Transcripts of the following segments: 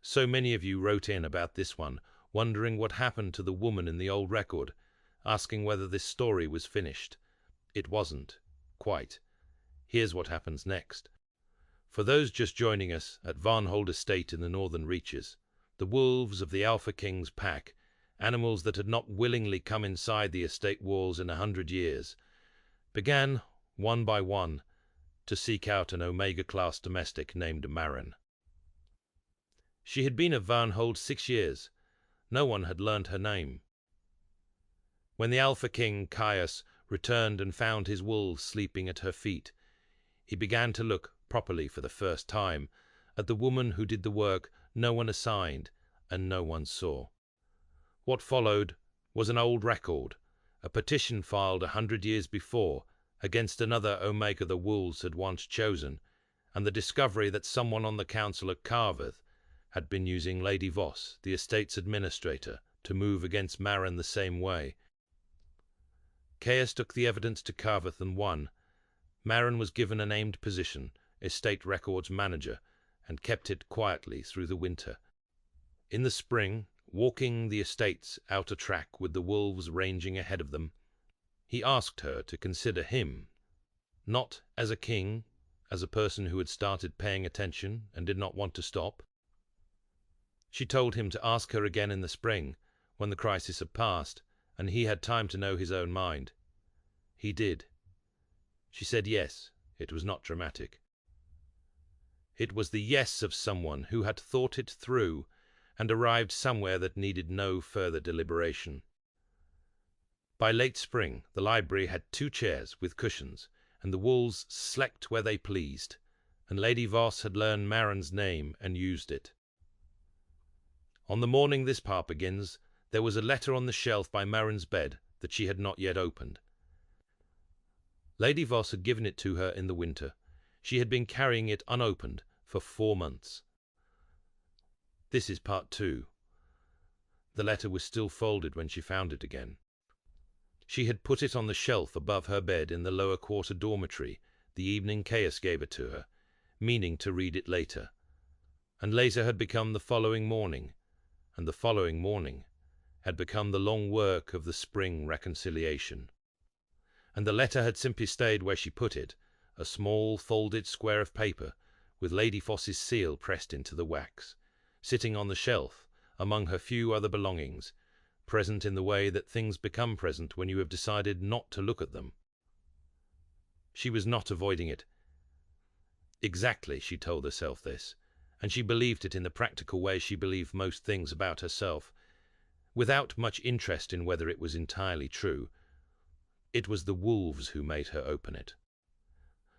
So many of you wrote in about this one, wondering what happened to the woman in the old record, asking whether this story was finished. It wasn't. Quite. Here's what happens next. For those just joining us, at Varnhold Estate in the northern reaches, the wolves of the Alpha King's pack, animals that had not willingly come inside the estate walls in 100 years, began, one by one, to seek out an Omega-class domestic named Maren. She had been at Varnhold 6 years. No one had learned her name. When the Alpha King, Caius, returned and found his wolves sleeping at her feet, he began to look, properly for the first time, at the woman who did the work no one assigned and no one saw. What followed was an old record, a petition filed 100 years before against another Omega the wolves had once chosen, and the discovery that someone on the council at Carverth had been using Lady Voss, the estate's administrator, to move against Maren the same way. Caius took the evidence to Carverth and won. Maren was given a named position, estate records manager, and kept it quietly through the winter. In the spring, walking the estate's outer track with the wolves ranging ahead of them, he asked her to consider him, not as a king, as a person who had started paying attention and did not want to stop. She told him to ask her again in the spring, when the crisis had passed, and he had time to know his own mind. He did. She said yes. It was not dramatic. It was the yes of someone who had thought it through and arrived somewhere that needed no further deliberation. By late spring, the library had 2 chairs with cushions, and the wolves slept where they pleased, and Lady Voss had learned Maren's name and used it. On the morning this part begins, there was a letter on the shelf by Maren's bed that she had not yet opened. Lady Voss had given it to her in the winter. She had been carrying it unopened for 4 months. This is part 2. The letter was still folded when she found it again. She had put it on the shelf above her bed in the lower quarter dormitory the evening Caius gave it to her, meaning to read it later. And later had become the following morning, and the following morning had become the long work of the spring reconciliation. And the letter had simply stayed where she put it, a small folded square of paper with Lady Voss's seal pressed into the wax, sitting on the shelf among her few other belongings, present in the way that things become present when you have decided not to look at them. She was not avoiding it. Exactly, she told herself this, and she believed it in the practical way she believed most things about herself, without much interest in whether it was entirely true. It was the wolves who made her open it.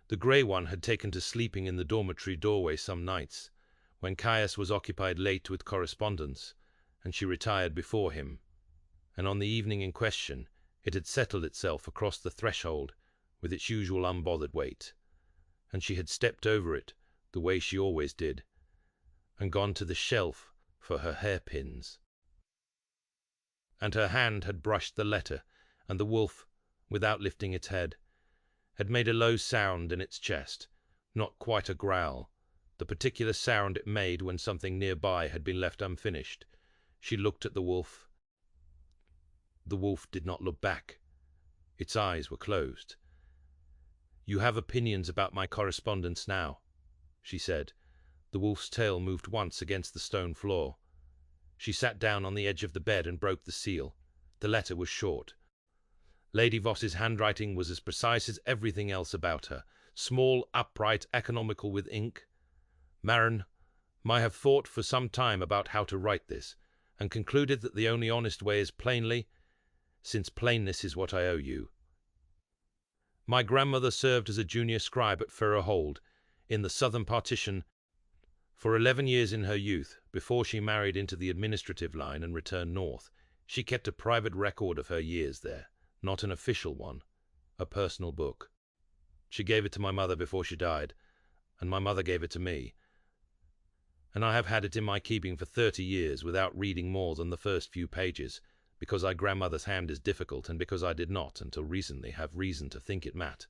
The grey one had taken to sleeping in the dormitory doorway some nights, when Caius was occupied late with correspondence, and she retired before him, and on the evening in question it had settled itself across the threshold with its usual unbothered weight, and she had stepped over it the way she always did, and gone to the shelf for her hairpins. And her hand had brushed the letter, and the wolf, without lifting its head, had made a low sound in its chest, not quite a growl, the particular sound it made when something nearby had been left unfinished. She looked at the wolf. The wolf did not look back. Its eyes were closed. "You have opinions about my correspondence now," she said. The wolf's tail moved once against the stone floor. She sat down on the edge of the bed and broke the seal. The letter was short. Lady Voss's handwriting was as precise as everything else about her, small, upright, economical with ink. "Maren, I have thought for some time about how to write this, and concluded that the only honest way is plainly, since plainness is what I owe you. My grandmother served as a junior scribe at Hold, in the southern partition, for 11 years in her youth, before she married into the administrative line and returned north. She kept a private record of her years there, not an official one, a personal book. She gave it to my mother before she died, and my mother gave it to me, and I have had it in my keeping for 30 years without reading more than the first few pages, because our grandmother's hand is difficult, and because I did not, until recently, have reason to think it mat.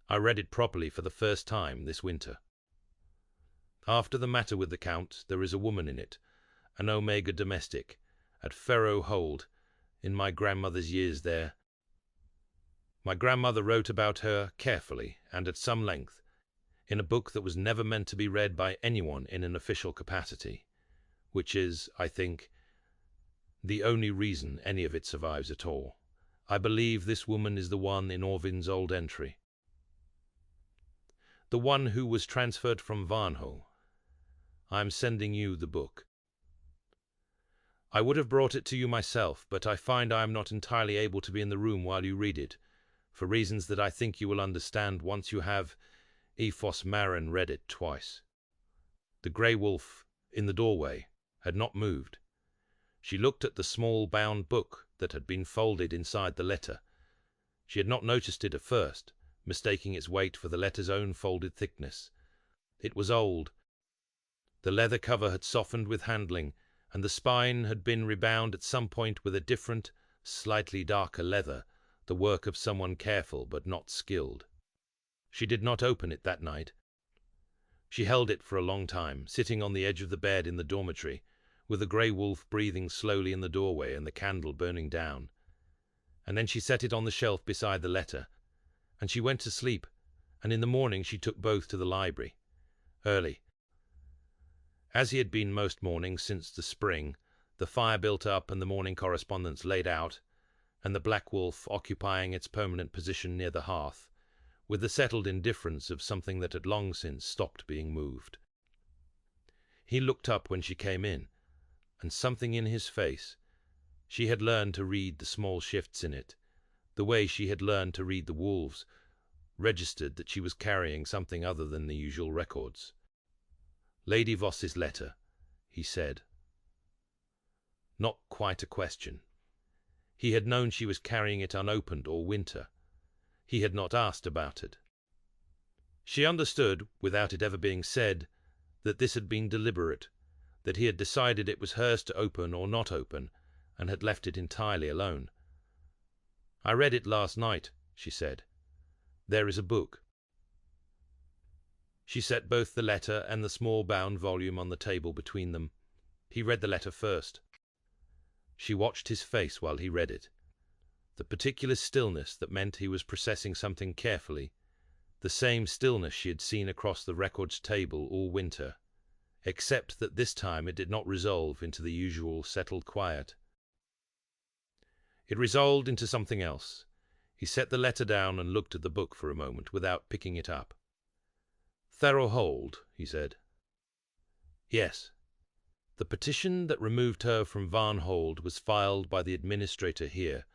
I read it properly for the first time this winter. After the matter with the Count, there is a woman in it, an Omega domestic, at Ferro Hold, in my grandmother's years there. My grandmother wrote about her carefully and at some length, in a book that was never meant to be read by anyone in an official capacity, which is, I think, the only reason any of it survives at all. I believe this woman is the one in Orvin's old entry. The one who was transferred from Varnho. I am sending you the book. I would have brought it to you myself, but I find I am not entirely able to be in the room while you read it, for reasons that I think you will understand once you have Maren read it twice. The grey wolf, in the doorway, had not moved. She looked at the small bound book that had been folded inside the letter. She had not noticed it at first, mistaking its weight for the letter's own folded thickness. It was old. The leather cover had softened with handling, and the spine had been rebound at some point with a different, slightly darker leather, the work of someone careful but not skilled. She did not open it that night. She held it for a long time, sitting on the edge of the bed in the dormitory, with the grey wolf breathing slowly in the doorway and the candle burning down. And then she set it on the shelf beside the letter, and she went to sleep, and in the morning she took both to the library, early. As he had been most mornings since the spring, the fire built up and the morning correspondence laid out, and the black wolf occupying its permanent position near the hearth, with the settled indifference of something that had long since stopped being moved. He looked up when she came in, and something in his face, she had learned to read the small shifts in it, the way she had learned to read the wolves, registered that she was carrying something other than the usual records. Lady Voss's letter, he said. Not quite a question. He had known she was carrying it unopened all winter. He had not asked about it. She understood, without it ever being said, that this had been deliberate, that he had decided it was hers to open or not open, and had left it entirely alone. I read it last night, she said. There is a book. She set both the letter and the small bound volume on the table between them. He read the letter first. She watched his face while he read it. The particular stillness that meant he was processing something carefully, the same stillness she had seen across the records table all winter, except that this time it did not resolve into the usual settled quiet. It resolved into something else. He set the letter down and looked at the book for a moment without picking it up. Ferro Hold, he said. Yes. The petition that removed her from Varnhold was filed by the administrator here,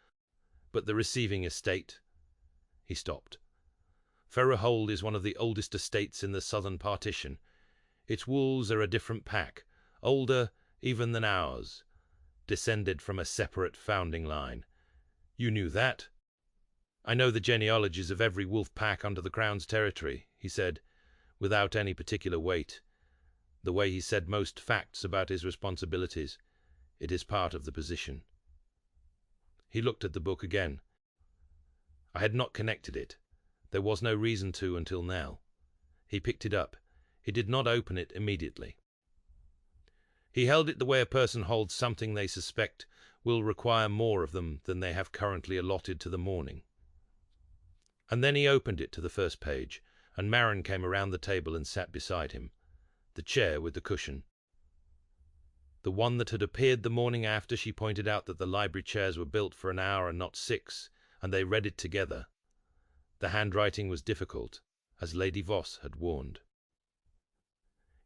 but the receiving estate... He stopped. Ferro Hold is one of the oldest estates in the southern partition. Its wolves are a different pack, older even than ours, descended from a separate founding line. You knew that? I know the genealogies of every wolf pack under the Crown's territory, he said, without any particular weight, the way he said most facts about his responsibilities. It is part of the position. He looked at the book again. I had not connected it. There was no reason to until now. He picked it up. He did not open it immediately. He held it the way a person holds something they suspect will require more of them than they have currently allotted to the morning. And then he opened it to the first page, and Maren came around the table and sat beside him, the chair with the cushion. The one that had appeared the morning after she pointed out that the library chairs were built for an hour and not 6, and they read it together. The handwriting was difficult, as Lady Voss had warned.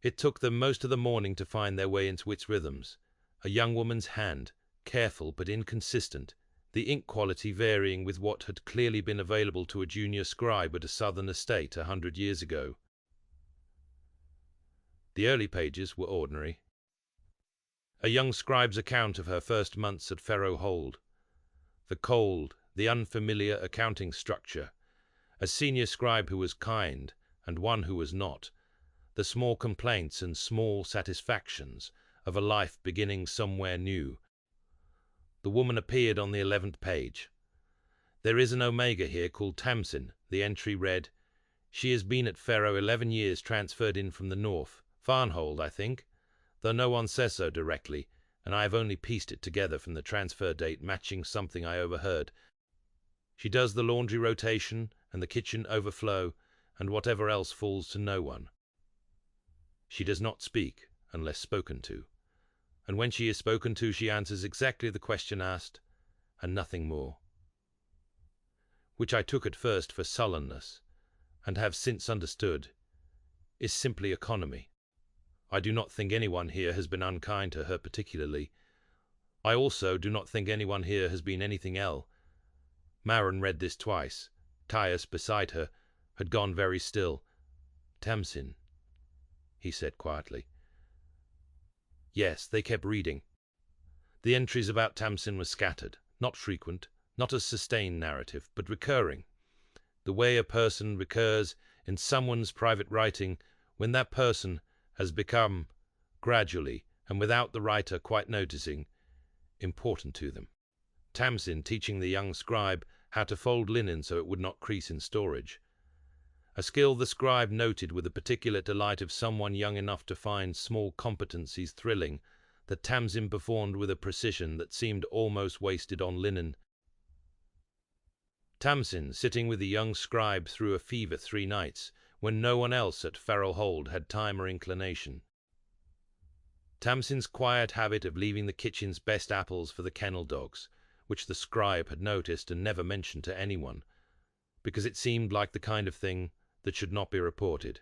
It took them most of the morning to find their way into its rhythms. A young woman's hand, careful but inconsistent, the ink quality varying with what had clearly been available to a junior scribe at a southern estate 100 years ago. The early pages were ordinary. A young scribe's account of her first months at Ferro Hold. The cold, the unfamiliar accounting structure. A senior scribe who was kind, and one who was not. The small complaints and small satisfactions of a life beginning somewhere new. The woman appeared on the 11th page. There is an Omega here called Tamsin. The entry read, She has been at Ferro 11 years, transferred in from the north, Farnhold, I think, though no one says so directly, and I have only pieced it together from the transfer date matching something I overheard. She does the laundry rotation and the kitchen overflow and whatever else falls to no one. She does not speak unless spoken to, and when she is spoken to she answers exactly the question asked, and nothing more. Which I took at first for sullenness, and have since understood, is simply economy. I do not think anyone here has been unkind to her particularly. I also do not think anyone here has been anything else. Maren read this twice. Caius, beside her, had gone very still. "Tamsin," he said quietly. Yes, they kept reading. The entries about Tamsin were scattered, not frequent, not a sustained narrative, but recurring. The way a person recurs in someone's private writing when that person has become, gradually, and without the writer quite noticing, important to them. Tamsin teaching the young scribe how to fold linen so it would not crease in storage. A skill the scribe noted with the particular delight of someone young enough to find small competencies thrilling, that Tamsin performed with a precision that seemed almost wasted on linen. Tamsin sitting with the young scribe through a fever 3 nights, when no one else at Farrowhold had time or inclination. Tamsin's quiet habit of leaving the kitchen's best apples for the kennel dogs, which the scribe had noticed and never mentioned to anyone, because it seemed like the kind of thing that should not be reported.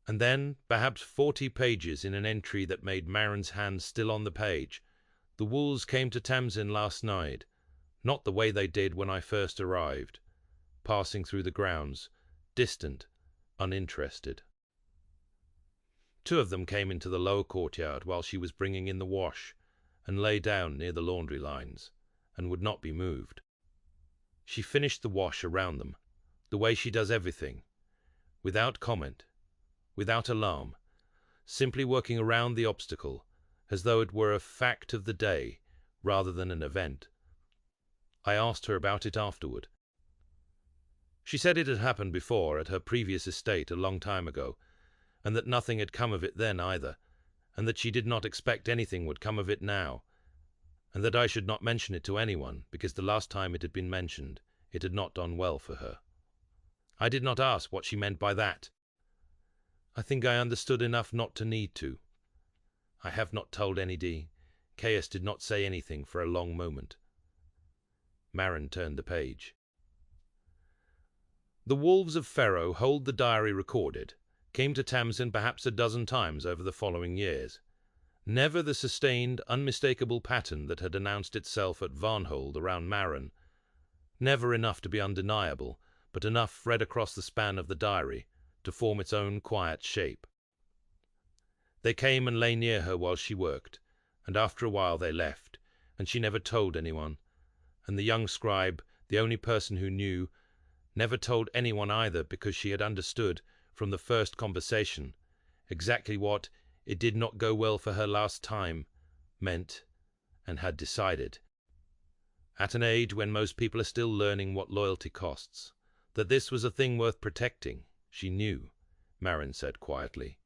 And then, perhaps 40 pages in an entry that made Maren's hand still on the page. The wolves came to Tamsin last night, not the way they did when I first arrived, passing through the grounds, distant, uninterested. 2 of them came into the lower courtyard while she was bringing in the wash, and lay down near the laundry lines, and would not be moved. She finished the wash around them, the way she does everything, without comment, without alarm, simply working around the obstacle, as though it were a fact of the day rather than an event. I asked her about it afterward. She said it had happened before at her previous estate a long time ago, and that nothing had come of it then either, and that she did not expect anything would come of it now, and that I should not mention it to anyone, because the last time it had been mentioned, it had not done well for her. I did not ask what she meant by that. I think I understood enough not to need to. I have not told any. Caius did not say anything for a long moment. Maren turned the page. The wolves of Ferro hold the diary recorded, came to Tamsin perhaps a dozen times over the following years. Never the sustained, unmistakable pattern that had announced itself at Varnhold around Maren. Never enough to be undeniable, but enough read across the span of the diary to form its own quiet shape. They came and lay near her while she worked, and after a while they left, and she never told anyone, and the young scribe, the only person who knew, never told anyone either, because she had understood from the first conversation exactly what "it did not go well for her last time" meant, and had decided, at an age when most people are still learning what loyalty costs, that this was a thing worth protecting. She knew, Maren said quietly.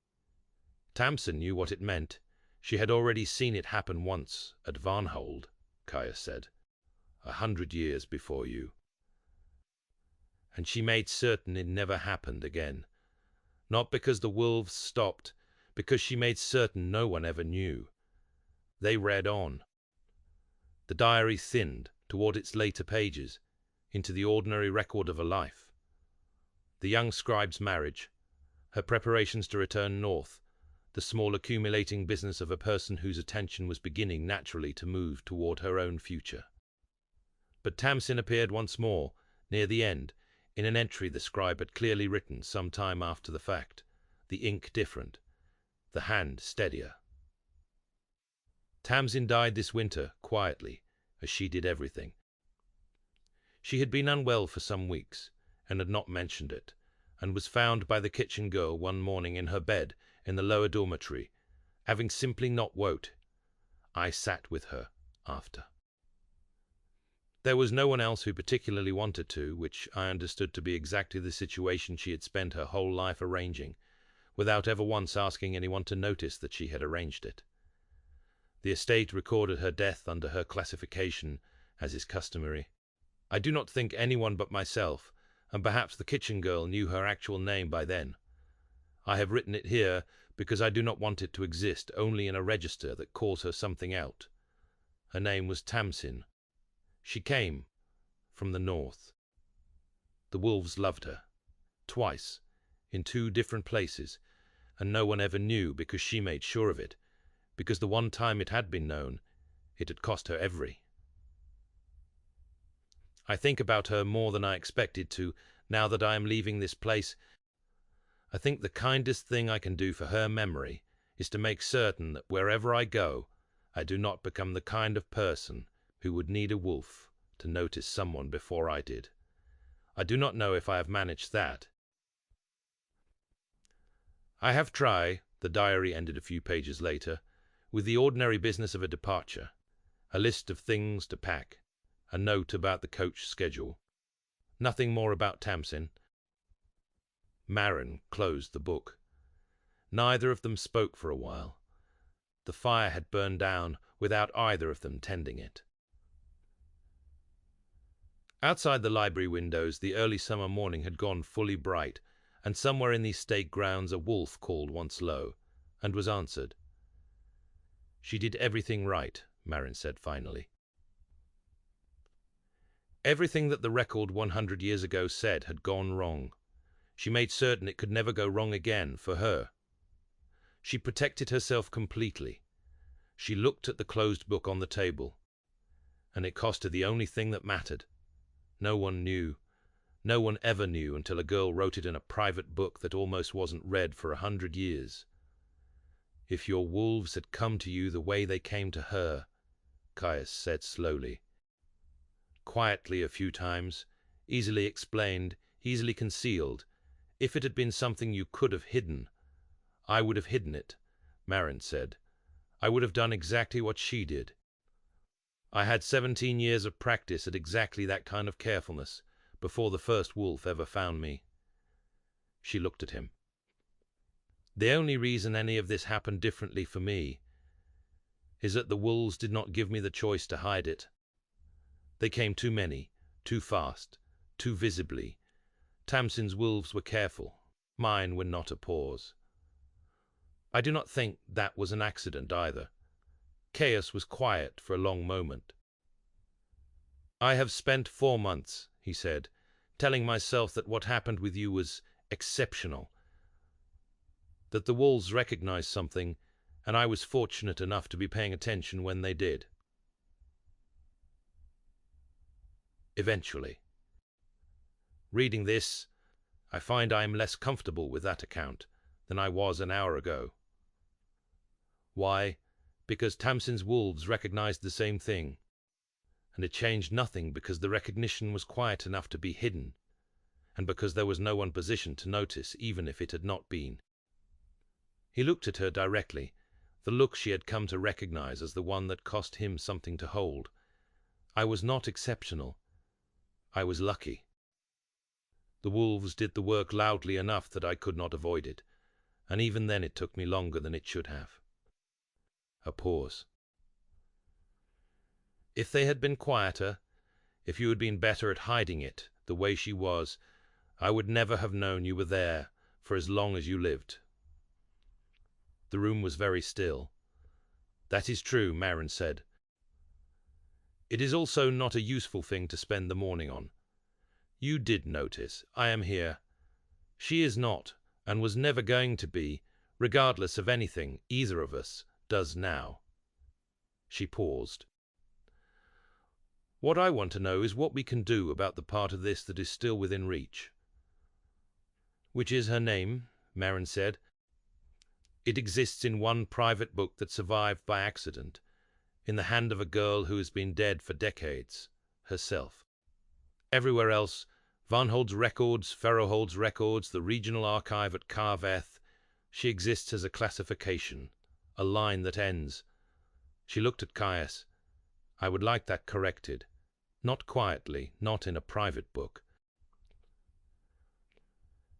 Tamsin knew what it meant. She had already seen it happen once at Varnhold, Caius said, 100 years before you. And she made certain it never happened again. Not because the wolves stopped, because she made certain no one ever knew. They read on. The diary thinned toward its later pages, into the ordinary record of a life. The young scribe's marriage, her preparations to return north, the small accumulating business of a person whose attention was beginning naturally to move toward her own future. But Tamsin appeared once more, near the end, in an entry the scribe had clearly written some time after the fact, the ink different, the hand steadier. Tamsin died this winter, quietly, as she did everything. She had been unwell for some weeks, and had not mentioned it, and was found by the kitchen girl one morning in her bed in the lower dormitory, having simply not woke. I sat with her after. There was no one else who particularly wanted to, which I understood to be exactly the situation she had spent her whole life arranging, without ever once asking anyone to notice that she had arranged it. The estate recorded her death under her classification, as is customary. I do not think anyone but myself, and perhaps the kitchen girl, knew her actual name by then. I have written it here because I do not want it to exist only in a register that calls her something out. Her name was Tamsin. She came from the north. The wolves loved her. Twice, in 2 different places, and no one ever knew because she made sure of it, because the one time it had been known, it had cost her every. I think about her more than I expected to, now that I am leaving this place. I think the kindest thing I can do for her memory is to make certain that wherever I go, I do not become the kind of person who would need a wolf to notice someone before I did. I do not know if I have managed that. I have tried, the diary ended a few pages later, with the ordinary business of a departure, a list of things to pack, a note about the coach schedule. Nothing more about Tamsin. Maren closed the book. Neither of them spoke for a while. The fire had burned down without either of them tending it. Outside the library windows, the early summer morning had gone fully bright, and somewhere in these state grounds a wolf called once low, and was answered. She did everything right, Maren said finally. Everything that the record 100 years ago said had gone wrong. She made certain it could never go wrong again for her. She protected herself completely. She looked at the closed book on the table, and it cost her the only thing that mattered. No one knew. No one ever knew until a girl wrote it in a private book that almost wasn't read for 100 years. If your wolves had come to you the way they came to her, Caius said slowly. Quietly a few times, easily explained, easily concealed. If it had been something you could have hidden, I would have hidden it, Maren said. I would have done exactly what she did. I had 17 years of practice at exactly that kind of carefulness before the first wolf ever found me. She looked at him. The only reason any of this happened differently for me is that the wolves did not give me the choice to hide it. They came too many, too fast, too visibly. Tamsin's wolves were careful. Mine were not a pause. I do not think that was an accident either. Caius was quiet for a long moment. I have spent 4 months, he said, telling myself that what happened with you was exceptional, that the wolves recognized something, and I was fortunate enough to be paying attention when they did. Eventually. Reading this, I find I am less comfortable with that account than I was an hour ago. Why? Because Tamsin's wolves recognized the same thing, and it changed nothing because the recognition was quiet enough to be hidden, and because there was no one positioned to notice even if it had not been. He looked at her directly, the look she had come to recognize as the one that cost him something to hold. I was not exceptional. I was lucky. The wolves did the work loudly enough that I could not avoid it, and even then it took me longer than it should have. A pause. If they had been quieter, if you had been better at hiding it the way she was, I would never have known you were there for as long as you lived. The room was very still. That is true, Maren said. It is also not a useful thing to spend the morning on. You did notice. I am here. She is not, and was never going to be, regardless of anything either of us does now. She paused. What I want to know is what we can do about the part of this that is still within reach. Which is her name, Maren said. It exists in one private book that survived by accident, in the hand of a girl who has been dead for decades, herself. Everywhere else, Van holds records, Ferro holds records, the regional archive at Carveth, she exists as a classification, a line that ends. She looked at Caius. I would like that corrected. Not quietly, not in a private book.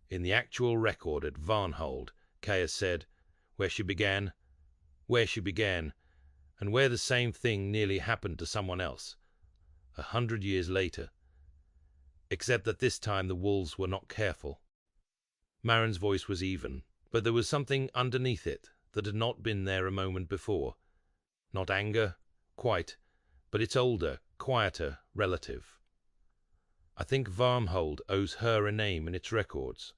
In the actual record at Varnhold, Caius said, where she began, and where the same thing nearly happened to someone else, 100 years later, except that this time the wolves were not careful. Maren's voice was even, but there was something underneath it that had not been there a moment before. Not anger, quite, but its older, quieter relative. I think Varnhold owes her a name in its records.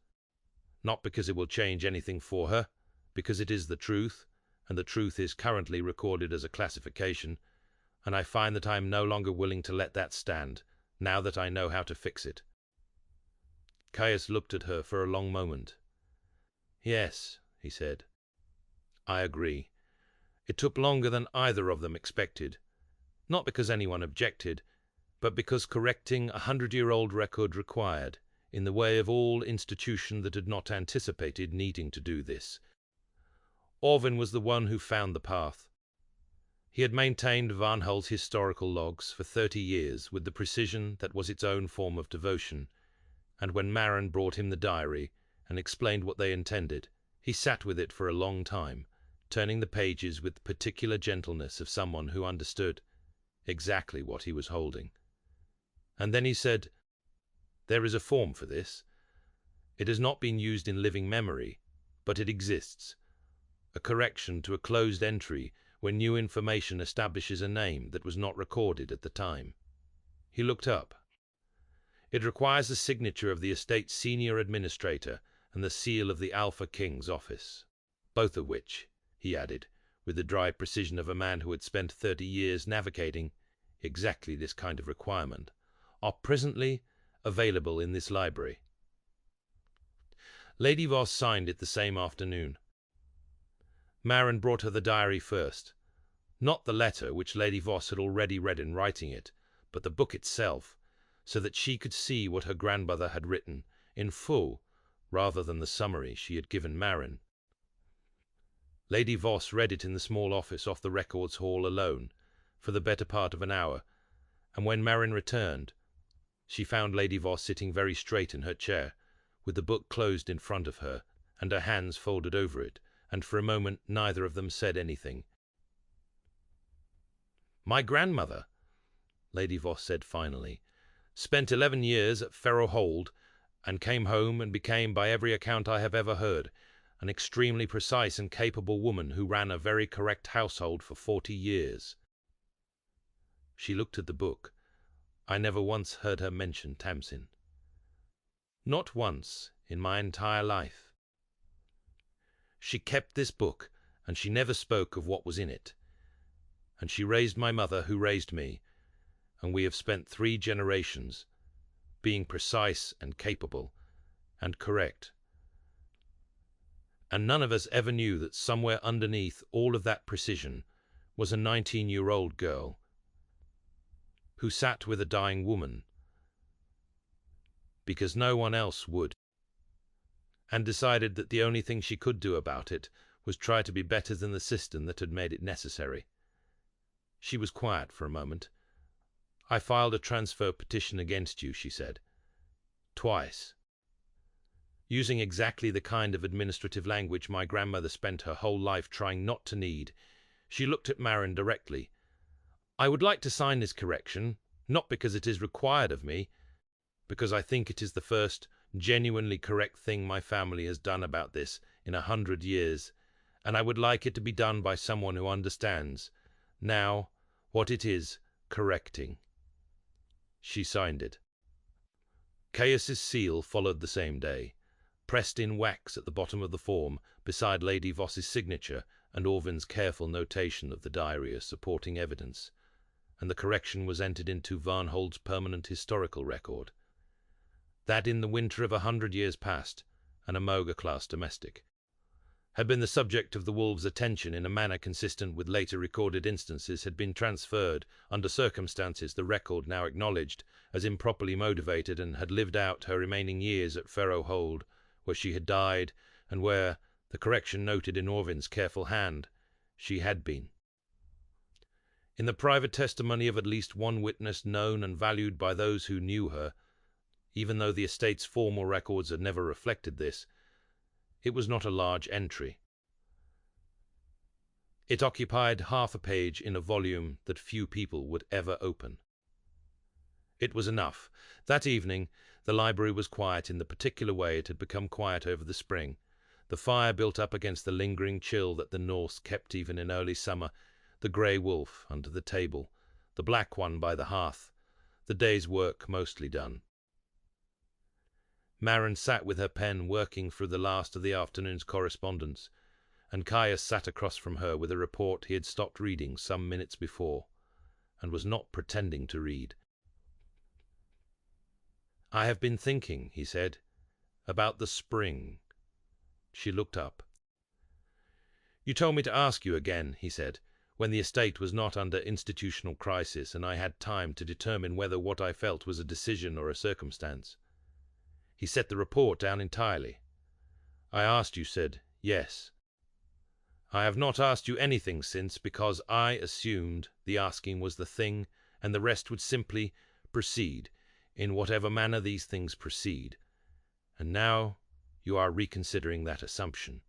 Not because it will change anything for her, because it is the truth, and the truth is currently recorded as a classification, and I find that I am no longer willing to let that stand, now that I know how to fix it. Caius looked at her for a long moment. Yes, he said. I agree. It took longer than either of them expected, not because anyone objected, but because correcting 100-year-old record required, in the way of all institution that had not anticipated needing to do this. Orvin was the one who found the path. He had maintained Varnhold's historical logs for 30 years with the precision that was its own form of devotion, and when Maren brought him the diary and explained what they intended, he sat with it for a long time, turning the pages with the particular gentleness of someone who understood exactly what he was holding. And then he said, "There is a form for this. It has not been used in living memory, but it exists. A correction to a closed entry when new information establishes a name that was not recorded at the time." He looked up. "It requires the signature of the estate's senior administrator and the seal of the Alpha King's office, both of which," he added, with the dry precision of a man who had spent 30 years navigating exactly this kind of requirement, "are presently available in this library." Lady Voss signed it the same afternoon. Maren brought her the diary first. Not the letter, which Lady Voss had already read in writing it, but the book itself, so that she could see what her grandmother had written, in full, rather than the summary she had given Maren. Lady Voss read it in the small office off the records hall alone, for the better part of an hour, and when Maren returned, she found Lady Voss sitting very straight in her chair, with the book closed in front of her, and her hands folded over it, and for a moment neither of them said anything. "My grandmother," Lady Voss said finally, "spent 11 years at Ferrohold, and came home and became, by every account I have ever heard, an extremely precise and capable woman who ran a very correct household for 40 years. She looked at the book. I never once heard her mention Tamsin. Not once in my entire life. She kept this book, and she never spoke of what was in it. And she raised my mother, who raised me, and we have spent 3 generations being precise and capable and correct. And none of us ever knew that somewhere underneath all of that precision was a 19-year-old girl who sat with a dying woman, because no one else would, and decided that the only thing she could do about it was try to be better than the system that had made it necessary." She was quiet for a moment. "I filed a transfer petition against you," she said. "Twice. Using exactly the kind of administrative language my grandmother spent her whole life trying not to need." She looked at Maren directly. "I would like to sign this correction, not because it is required of me, because I think it is the first genuinely correct thing my family has done about this in 100 years, and I would like it to be done by someone who understands, now, what it is correcting." She signed it. Caius's seal followed the same day, pressed in wax at the bottom of the form, beside Lady Voss's signature and Orvin's careful notation of the diary as supporting evidence, and the correction was entered into Varnhold's permanent historical record. That in the winter of 100 years past, an Omega-class domestic had been the subject of the wolves' attention in a manner consistent with later recorded instances had been transferred under circumstances the record now acknowledged as improperly motivated, and had lived out her remaining years at Ferrohold, where she had died, and where, the correction noted in Orvin's careful hand, she had been. In the private testimony of at least one witness known and valued by those who knew her, even though the estate's formal records had never reflected this, It was not a large entry. It occupied half a page in a volume that few people would ever open. It was enough. That evening, the library was quiet in the particular way it had become quiet over the spring. The fire built up against the lingering chill that the north kept even in early summer, the grey wolf under the table, the black one by the hearth, the day's work mostly done. Maren sat with her pen working through the last of the afternoon's correspondence, and Caius sat across from her with a report he had stopped reading some minutes before, and was not pretending to read. "I have been thinking," he said, "about the spring." She looked up. "You told me to ask you again," he said, "when the estate was not under institutional crisis and I had time to determine whether what I felt was a decision or a circumstance." He set the report down entirely. "I asked, you said, yes. I have not asked you anything since, because I assumed the asking was the thing, and the rest would simply proceed, in whatever manner these things proceed. And now you are reconsidering that assumption."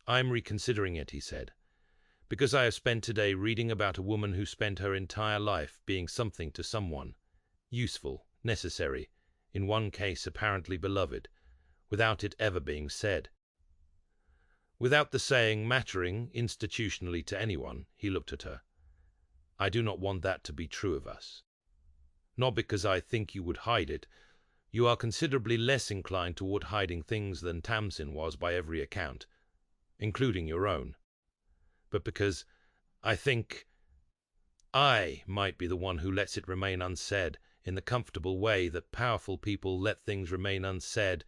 "I'm reconsidering it," he said, "because I have spent today reading about a woman who spent her entire life being something to someone, useful, necessary, in one case apparently beloved, without it ever being said. Without the saying mattering institutionally to anyone." He looked at her. "I do not want that to be true of us. Not because I think you would hide it. You are considerably less inclined toward hiding things than Tamsin was by every account, including your own. But because I think I might be the one who lets it remain unsaid in the comfortable way that powerful people let things remain unsaid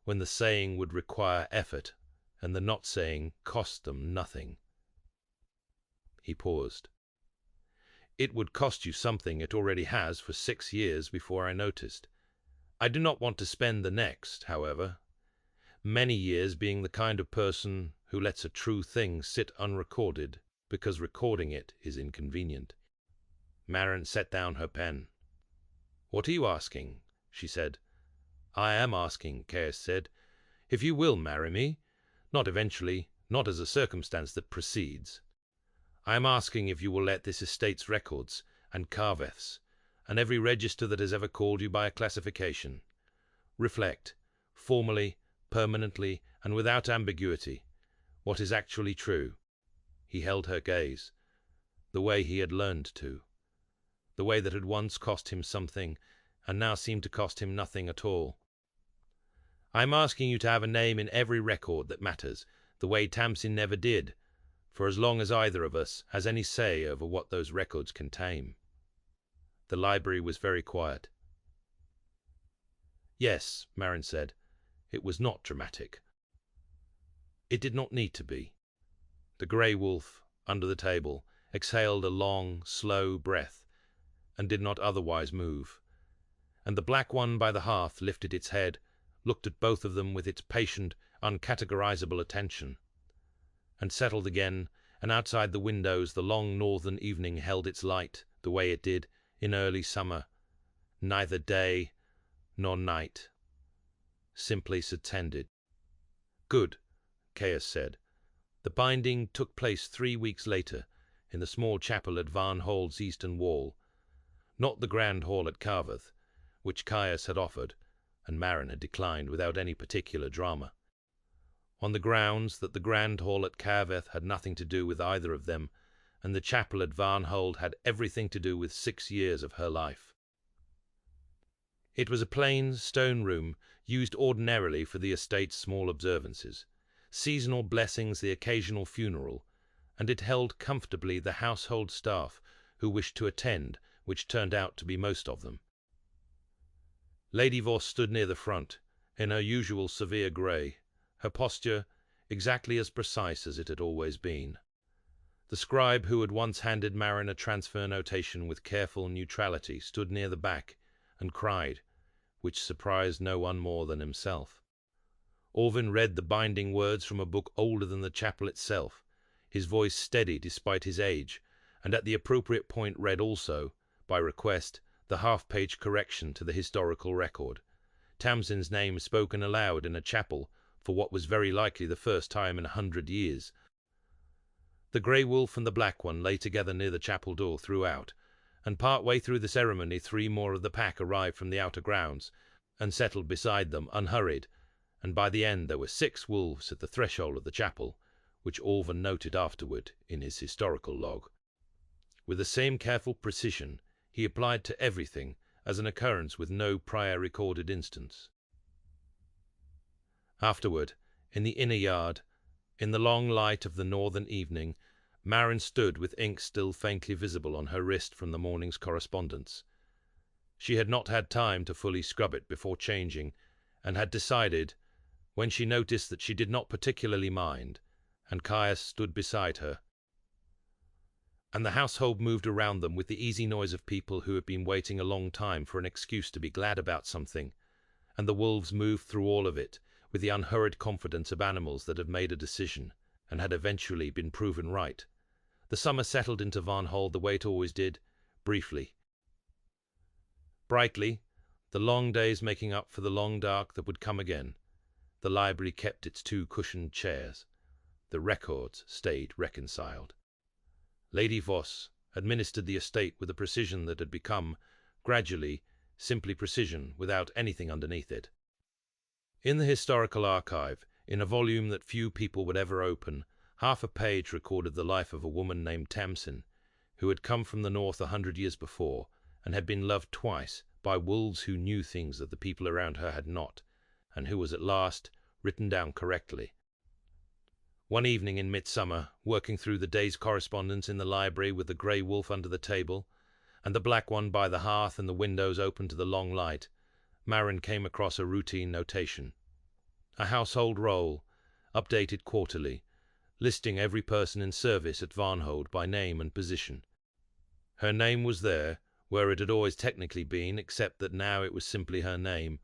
when the saying would require effort and the not saying cost them nothing." He paused. "It would cost you something. It already has for 6 years before I noticed. I do not want to spend the next, however, many years being the kind of person who lets a true thing sit unrecorded because recording it is inconvenient." Maren set down her pen. "What are you asking?" she said. "I am asking," Caius said, "if you will marry me, not eventually, not as a circumstance that precedes. I am asking if you will let this estate's records and Carveth's, and every register that has ever called you by a classification, reflect, formally, permanently, and without ambiguity, what is actually true." He held her gaze, the way he had learned to, the way that had once cost him something and now seemed to cost him nothing at all. "I am asking you to have a name in every record that matters, the way Tamsin never did, for as long as either of us has any say over what those records contain." The library was very quiet. "Yes," Maren said, "it was not dramatic. It did not need to be." The grey wolf, under the table, exhaled a long, slow breath, and did not otherwise move. And the black one by the hearth lifted its head, looked at both of them with its patient, uncategorizable attention, and settled again, and outside the windows the long northern evening held its light, the way it did in early summer, neither day nor night, simply subtended. "Good," Caius said. The binding took place 3 weeks later, in the small chapel at Varnhold's eastern wall, not the grand hall at Carveth, which Caius had offered, and Maren had declined without any particular drama, on the grounds that the grand hall at Carveth had nothing to do with either of them, and the chapel at Varnhold had everything to do with 6 years of her life. It was a plain stone room, used ordinarily for the estate's small observances, seasonal blessings, the occasional funeral, and it held comfortably the household staff who wished to attend, which turned out to be most of them. Lady Voss stood near the front, in her usual severe grey, her posture exactly as precise as it had always been. The scribe who had once handed Maren a transfer notation with careful neutrality stood near the back and cried, which surprised no one more than himself. Orvin read the binding words from a book older than the chapel itself, his voice steady despite his age, and at the appropriate point read also, by request, the half-page correction to the historical record. Tamsin's name spoken aloud in a chapel for what was very likely the first time in 100 years. The grey wolf and the black one lay together near the chapel door throughout, and part way through the ceremony 3 more of the pack arrived from the outer grounds and settled beside them unhurried, and by the end there were 6 wolves at the threshold of the chapel, which Alvin noted afterward in his historical log. With the same careful precision, he applied to everything as an occurrence with no prior recorded instance. Afterward, in the inner yard, in the long light of the northern evening, Maren stood with ink still faintly visible on her wrist from the morning's correspondence. She had not had time to fully scrub it before changing, and had decided, when she noticed that she did not particularly mind, and Caius stood beside her, and the household moved around them with the easy noise of people who had been waiting a long time for an excuse to be glad about something, and the wolves moved through all of it with the unhurried confidence of animals that had made a decision and had eventually been proven right. The summer settled into Varnhold the way it always did, briefly. Brightly, the long days making up for the long dark that would come again. The library kept its 2 cushioned chairs. The records stayed reconciled. Lady Voss administered the estate with a precision that had become, gradually, simply precision without anything underneath it. In the historical archive, in a volume that few people would ever open, half a page recorded the life of a woman named Tamsin, who had come from the north 100 years before, and had been loved twice by wolves who knew things that the people around her had not, and who was at last written down correctly. One evening in midsummer, working through the day's correspondence in the library with the grey wolf under the table, and the black one by the hearth and the windows open to the long light, Maren came across a routine notation. A household roll, updated quarterly, listing every person in service at Varnhold by name and position. Her name was there, where it had always technically been, except that now it was simply her name.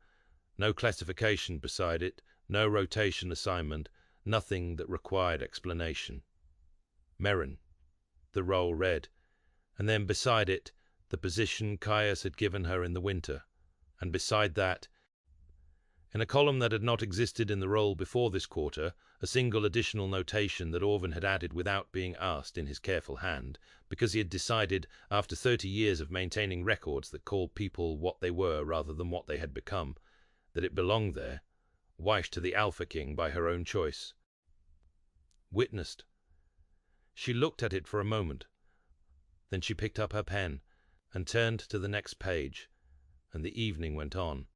No classification beside it, no rotation assignment, nothing that required explanation. Maren, the roll read, and then beside it, the position Caius had given her in the winter, and beside that, in a column that had not existed in the roll before this quarter, a single additional notation that Alvin had added without being asked in his careful hand, because he had decided, after 30 years of maintaining records that called people what they were rather than what they had become, that it belonged there, wife to the Alpha King by her own choice. Witnessed. She looked at it for a moment. Then she picked up her pen and turned to the next page, and the evening went on.